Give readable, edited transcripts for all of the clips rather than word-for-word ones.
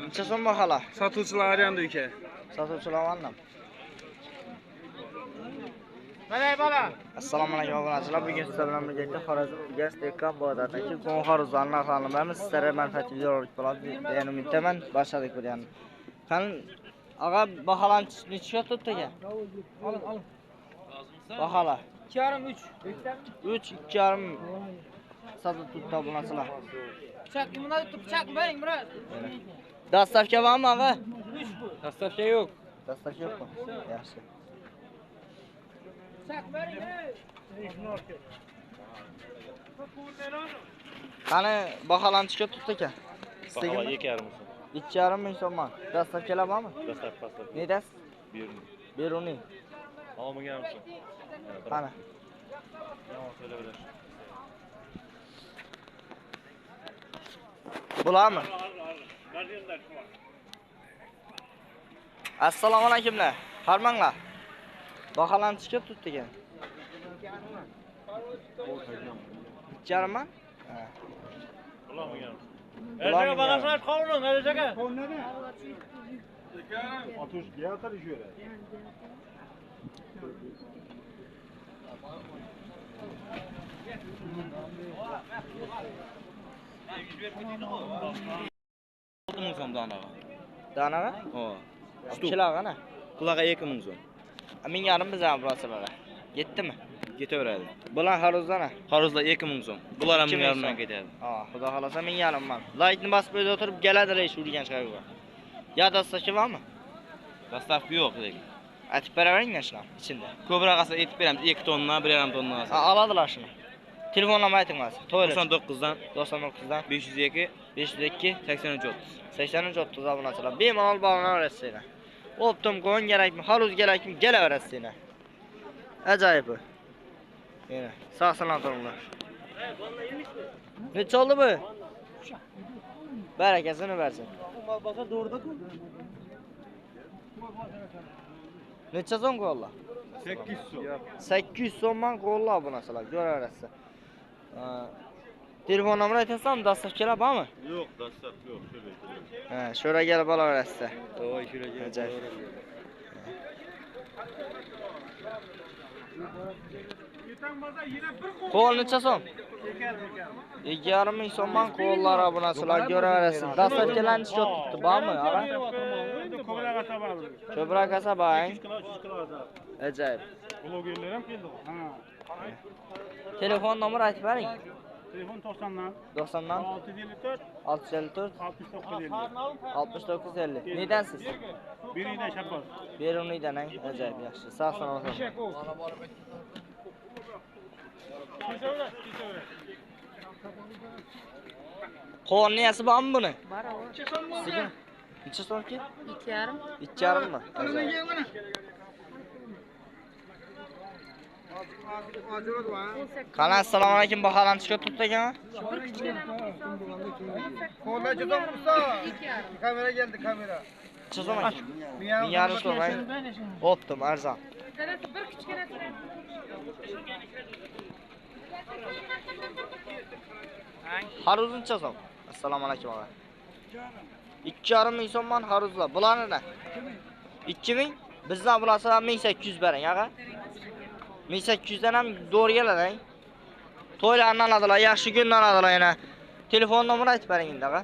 Necha so'm bahola? Sotuvchilar arayanda uka. Sotuvchilar anlam. Mana bola. Assalomu alaykum obunachilar. Bugun sizlar bilan birga Xorazm Gaz Tekkan bozaridagi qo'ng xoruzlarni narxlarini bilamiz. Sizlarga manfaatli videolar bo'ladi degan umiddaman. Boshladik videoni. Qani ag'a baholan necha tutdi ekan? Al. Bahola 2,5 3. 3 2,5 sotib tutdi obunachilar. Bıçak buna tut bıçak verin Murat. Dastavka bormi ag'a? 3 bu. Dastavka yok. Dastavka yo'qmi? Yaxshi. Bıçak verin. Qani baholan necha tutdi ekan? Bahola 2,5 so'm. 2,5 ming so'mman. Dastavkalar bormi? Dastlab. Ne dasiz? Beruni. Beruni. Olmagan so'm. Qani. Yomon söyleybilir. Bularmi? Assalomu alaykumlar. Farmanglar. Baholan necha tutdi ekan? 2,5 ming? Ha. Olmagan. Ertaga bagajlar qolun, ertaga. Atuş diğer şöyle. Oldu mu so'm danaga? Danaga? Ho. Kilog'ana? Qulaqa 2,000 so'm. 1,5 biz ham burasizlar. Yetdimi? Ketaveradi. Bular xaruzlana. Xoruzlar 2,000 so'm. Bular ham 2,000 1,5 so'm. dan ketadi. Ha, xudo xolasa 1,5 man. Lightni bosib qo'yib o'tirib keladilar shu urgan chiqarga. Ya dastavka bormi? Dastavka yo'q lekin. Aytib beravering shular ichida. Ko'proq asa aytib beramiz 2 tonna, 1,5 tonna Ha, asa. oladilar shuni. Telefon nomer aytingiz. To'g'ri. 99 dan 99 dan 502 502 83 30. 83 30 obunachilar. Bemalol bog'lanaverasizlar. Optim qo'yin kerakmi, xaruz kerakmi, kelaverasizlar. Ajoyib bu. Yana, sog' salomat bo'linglar. Necha oldi bu? Barakasini bersin. Necha so'm qo'lla? 8 su. 800 so'mdan qo'lla obunachilar, ko'raverasiz. Telefon nomer aytasanmi, dastavkalar bormi? Yok dastak yok şöyle. Ha, sho'ra kelib olaverasiz. Voy, shuraga. Ajoyib. Qo'l necha so'm? 2,5 ming so'mdan qo'llar obunachilar ko'raverasiz. Dastavkalar necha tutdi, bormi? Ara. Kobra kasaba. Ko'proq kasabang. 3 kilo azar. Ajoyib. Blogerler hem geldi. Ha. Telefon nomer aytib bering. Telefon 90'dan 90dan 654 654 69 50. 69 50. Nedansiz? Biriyle şapaz. Beruniydan, ajoyib, yaxshi. Sog' salomat bo'ling. Qo'l niyasi bormi buni? Bor. Sizga necha so'mki? 2,5. 2,5 mi? Qani, assalomu alaykum. Baholan necha tutdi ekan? Kolla çözüm kursa. Kamera geldi kamera. Necha so'm ekan? 1,5 so'm. Optim, arzon. Bir kichkina Haruz necha so'm? Assalomu alaykum og'a. 2,5 ming so'mdan haruzlar. Bularni ne? 2,000. Bizdan bularsa 1800 bering, og'a. 1800 dan ham zo'r keladi. To'ylarni oladilar, yaxshi kunni oladilar yana. Telefon nomer aytib bering endi, og'a.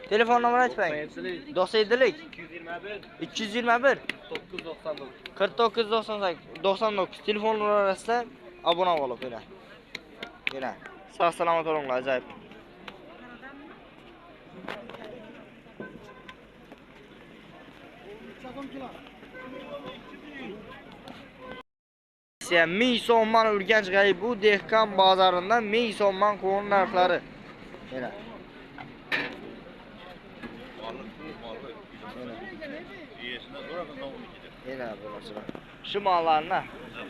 Telefon nomer aytib bering. 97lik 221 4998 telefon numarasida obuna bo'lib qo'ying. Yana sog' salomat bo'linglar, ajoyib. Siz 1000 so'mdan Urganch g'ayb bu dehqon bozoridan 1000 so'mdan qo'yin narxlari. Yana. Yana bulasizlar. Shu mollarni.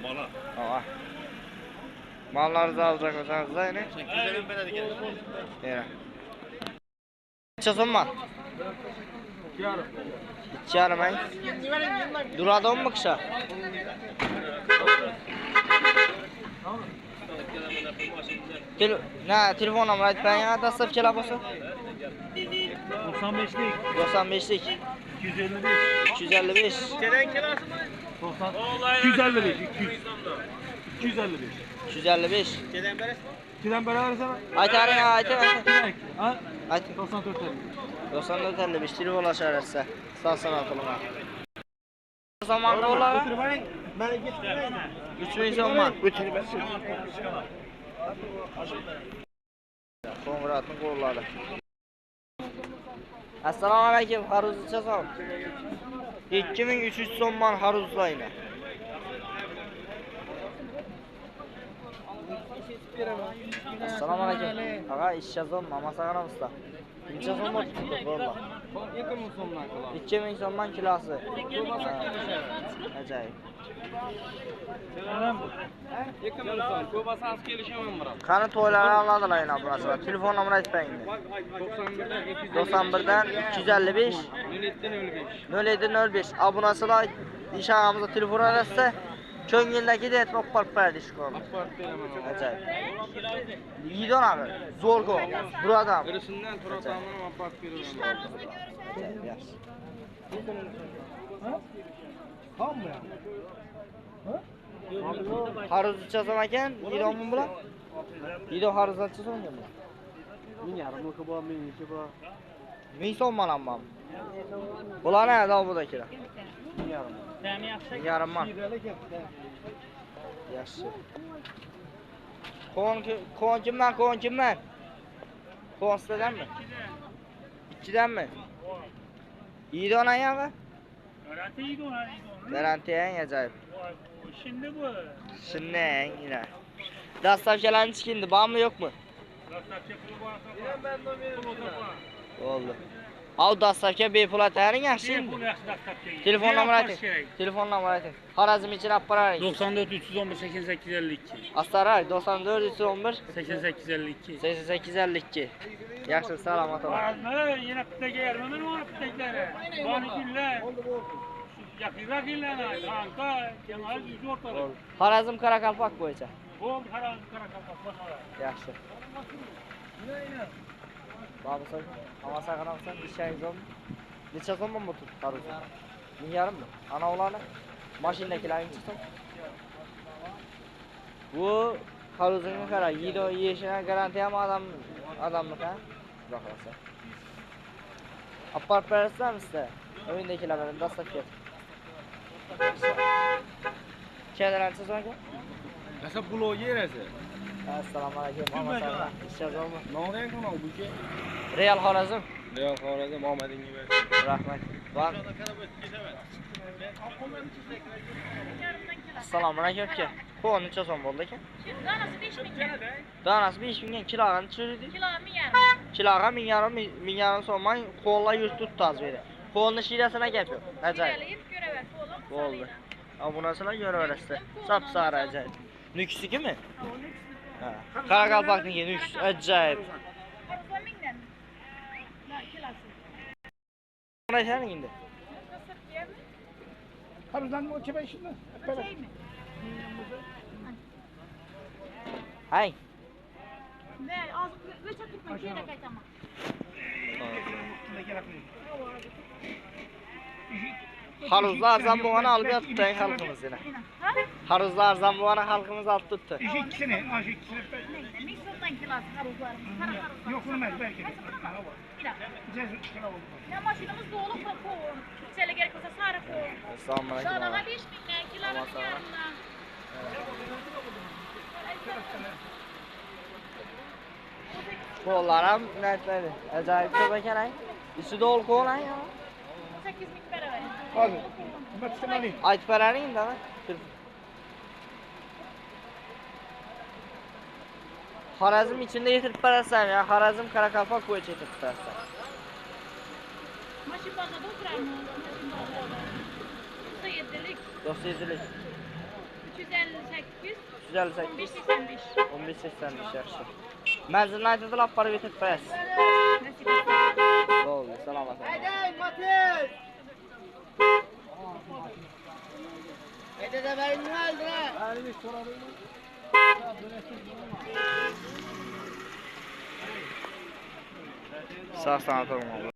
Mola. Ha. Mallarni alacak olsangiz da yine. 800 beradi ekan. Yana. Necha so'mman? 2,5 ming. Duradimi kishi? Telefon nomer aytib bering, dastavkalar bo'lsa. 95'lik. 95'lik. 255. 255. 255. 255. 255. İkiden beraber sana. Aytar ya, aytar. Ha? Aytar. 94 50. 94 telefon ulaşarsa. Sağ sana atılma. O zaman dolara 3000 so'mman. Qo'ng'iroqni qo'lladi. Assalomu alaykum, Haruzcha sog'. 2300 so'mman Haruzlayni. Assalomu alaykum. Ag'a, ishchazom, mamasag'aramizda. Necha so'm o'tibdi bo'ldi? 2000 so'mman kilosi. Ajoyib. Qani to'ylarni oladilar yana burasiga. Telefon nomer aytmaying. 91dan 255 0705 obunasilar ishag'imizda telefon arasida ko'ngildagi deb o'qib berdi shukr. Ajoyib. Yidon abi, zo'rgo, buradam. Birisinden turaqamını apart veriyorum. Yaxshi. Haruzcha so'm ekan, yidonmi bular? Yidon haruzcha so'm ekan bular. 1000 bor, 1000 bor. 1000 so'm mana bu. Bular nada budakilar? 1000 yarim man. Yaxshi. Qo'n kimman? Qo'n sizdanmi? Ikkidanmi? Yidon ayami? Garantiyang ajoyib. Şimdi bu. Shinnang ina. Dastavkalarni chiqindi, bormi yo'qmi? Bo'ldi. Av dastavka bepul ataring yaxshi endi. Telefon nomer ayting. Telefon nomer ayting. Xorazm ichida olib boraring. 94 311 8852. Astaray 94 311 8852. 8852. Yaxshi, salomat bo'ling. Bazı yine pidege yermenin var pidegeleri. Bani güller. Yakıra güller. Kanka, kenar yüzü ortalık. Xorazm Qoraqalpoq bo'yicha. Bu karan kapak boşara. Yaxshi. Babasa, hamasa qaramsan, ishingiz necha so'm bu tut qaruz? 1000 mi? Ana ularni mashinakilaring chiqsin. Bu qaruzingni qara, yido yeyishini garantiya ham odamniki, xudo xolasa. Apart bersamizda, o'yindagilar bilan dastlab ket. Chadaransiz aka? Nasıl bulo yerese? Assalomu alaykum, hamasa. Ishazormi? Noren kanal bu ki. Real Xorazm. Real Xorazm Muhammed'in gibi. Rahmat. Bak. Assalomu alaykum aka. Qo'y necha so'm bo'ldi aka? Danası 5000 ga. Danasi 5000 ga kilog'ini tushirdi. Kilo 1000 Kiloga 1000 so'mman qo'llar yuz tutaz berdi. Qo'lni shirasini gap yo'q. Ajoyib. Yip görever oğlum. Bo'ldi. Obunasilar yo'raverasizlar. Sap-sari ajoyib. Nuksnikimi? Ha. Qoraqalpoqniki nuks ajoyib. Harfa 1000'den. La kilosu. Qanday aytaring endi? Kasıp yemi. Karıdan mı o şimdi? Şey mi? Hay. Ne? Az ve çakıp şeyle kaytama. Haruzlar arzon bo'lgani olib yotibdi xalqimiz yana. Ha? Haruzlar arzon bo'lgani xalqimiz olib turibdi. İkisini, ikisini. 1000 so'mdan kilosu haruzlarımız. Kara haruzlar. Yok olmaz belki. Ya maşinamız dolu koyun. Şöyle gerek olsa sarı koyun. Assalomu alaykum. Danaga 5000'den, kiloga 1000'den. Qo'llar ham aytmaydi. Ajoyib ko'p ekan ay. Ichi do'l qo'l ay. 8000 beraver. Hadi. Hizmet istemeli. Aytib beraring da. Xorazm ichida yetirib berasam ya. Xorazm Qoraqalpoq bo'yicha yetirib berasam. Maşin bazada oturarmı? Maşin bazada. 7'lik, 97lik. 358, 358. 1585. 1585 yaxshi. Manzilni aytadilar, olib borib yetirib berasiz. Nasip etsin. Bo'ldi, salomat bo'ling. Hayday Matiz. Hayday da benim ne oldu Sağ sağ olun.